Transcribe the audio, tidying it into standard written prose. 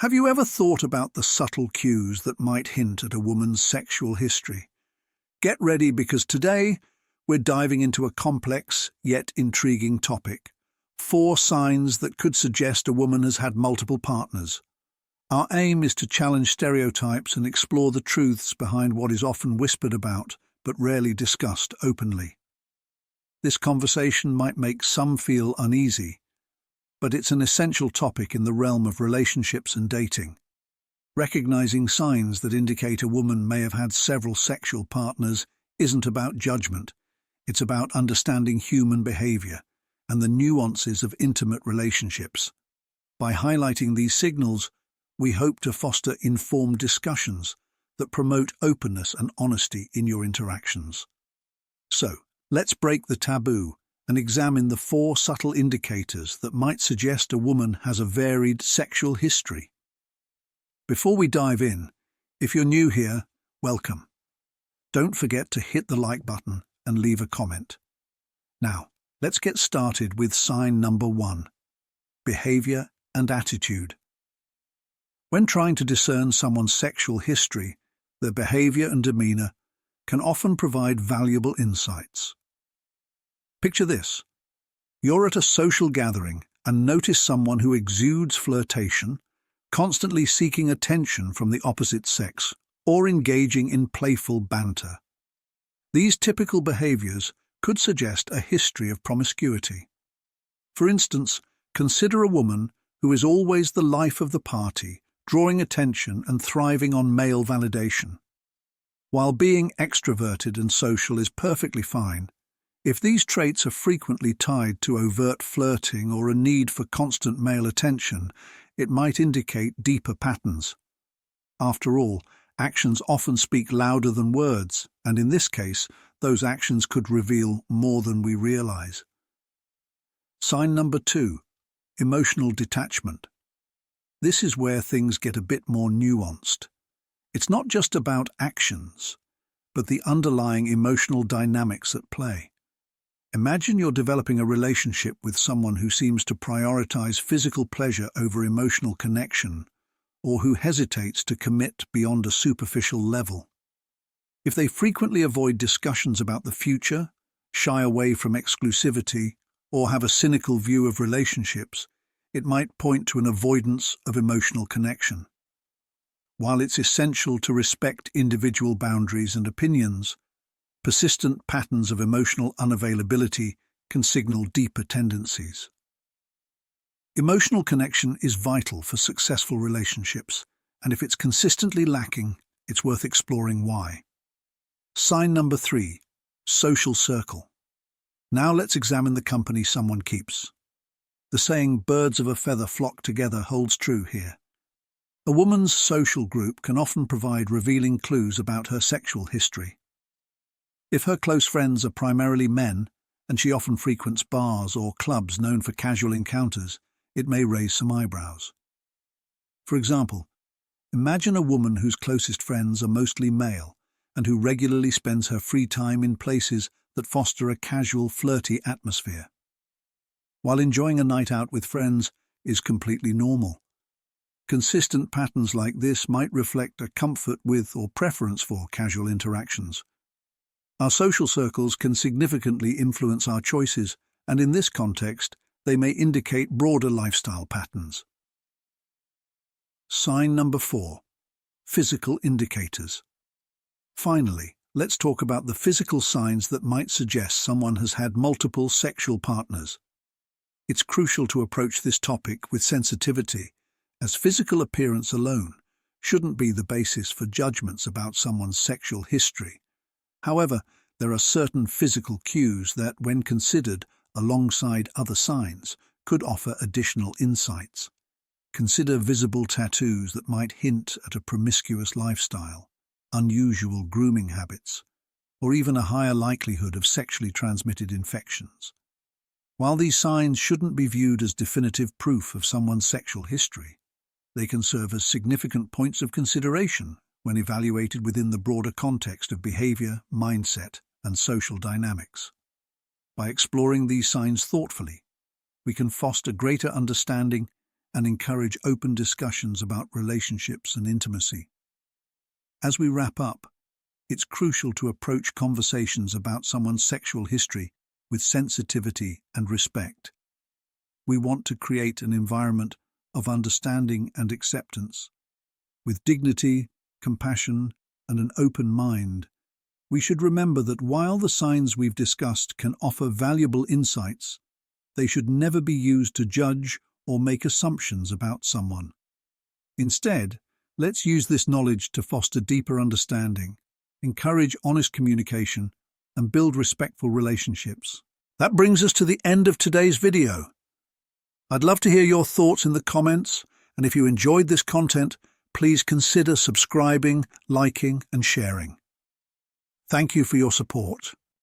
Have you ever thought about the subtle cues that might hint at a woman's sexual history? Get ready, because today we're diving into a complex yet intriguing topic: 4 signs that could suggest a woman has had multiple partners. Our aim is to challenge stereotypes and explore the truths behind what is often whispered about but rarely discussed openly. This conversation might make some feel uneasy, but it's an essential topic in the realm of relationships and dating. Recognizing signs that indicate a woman may have had several sexual partners isn't about judgment. It's about understanding human behavior and the nuances of intimate relationships. By highlighting these signals, we hope to foster informed discussions that promote openness and honesty in your interactions. So, let's break the taboo and examine the 4 subtle indicators that might suggest a woman has a varied sexual history. Before we dive in, if you're new here, welcome. Don't forget to hit the like button and leave a comment. Now, let's get started with sign number 1: behavior and attitude. When trying to discern someone's sexual history, their behavior and demeanor can often provide valuable insights. Picture this: you're at a social gathering and notice someone who exudes flirtation, constantly seeking attention from the opposite sex, or engaging in playful banter. These typical behaviors could suggest a history of promiscuity. For instance, consider a woman who is always the life of the party, drawing attention and thriving on male validation. While being extroverted and social is perfectly fine, if these traits are frequently tied to overt flirting or a need for constant male attention, it might indicate deeper patterns. After all, actions often speak louder than words, and in this case, those actions could reveal more than we realize. Sign number 2: emotional detachment. This is where things get a bit more nuanced. It's not just about actions, but the underlying emotional dynamics at play. Imagine you're developing a relationship with someone who seems to prioritize physical pleasure over emotional connection, or who hesitates to commit beyond a superficial level. If they frequently avoid discussions about the future, shy away from exclusivity, or have a cynical view of relationships, it might point to an avoidance of emotional connection. While it's essential to respect individual boundaries and opinions, persistent patterns of emotional unavailability can signal deeper tendencies. Emotional connection is vital for successful relationships, and if it's consistently lacking, it's worth exploring why. Sign number 3: social circle. Now let's examine the company someone keeps. The saying, "birds of a feather flock together," holds true here. A woman's social group can often provide revealing clues about her sexual history. If her close friends are primarily men, and she often frequents bars or clubs known for casual encounters, it may raise some eyebrows. For example, imagine a woman whose closest friends are mostly male and who regularly spends her free time in places that foster a casual, flirty atmosphere. While enjoying a night out with friends is completely normal, consistent patterns like this might reflect a comfort with or preference for casual interactions. Our social circles can significantly influence our choices, and in this context, they may indicate broader lifestyle patterns. Sign number 4: physical indicators. Finally, let's talk about the physical signs that might suggest someone has had multiple sexual partners. It's crucial to approach this topic with sensitivity, as physical appearance alone shouldn't be the basis for judgments about someone's sexual history. However, there are certain physical cues that, when considered alongside other signs, could offer additional insights. Consider visible tattoos that might hint at a promiscuous lifestyle, unusual grooming habits, or even a higher likelihood of sexually transmitted infections. While these signs shouldn't be viewed as definitive proof of someone's sexual history, they can serve as significant points of consideration when evaluated within the broader context of behavior, mindset, and social dynamics. By exploring these signs thoughtfully, we can foster greater understanding and encourage open discussions about relationships and intimacy. As we wrap up, it's crucial to approach conversations about someone's sexual history with sensitivity and respect. We want to create an environment of understanding and acceptance. With dignity, compassion, and an open mind, we should remember that while the signs we've discussed can offer valuable insights, they should never be used to judge or make assumptions about someone. Instead, let's use this knowledge to foster deeper understanding, encourage honest communication, and build respectful relationships. That brings us to the end of today's video. I'd love to hear your thoughts in the comments, and if you enjoyed this content, please consider subscribing, liking, and sharing. Thank you for your support.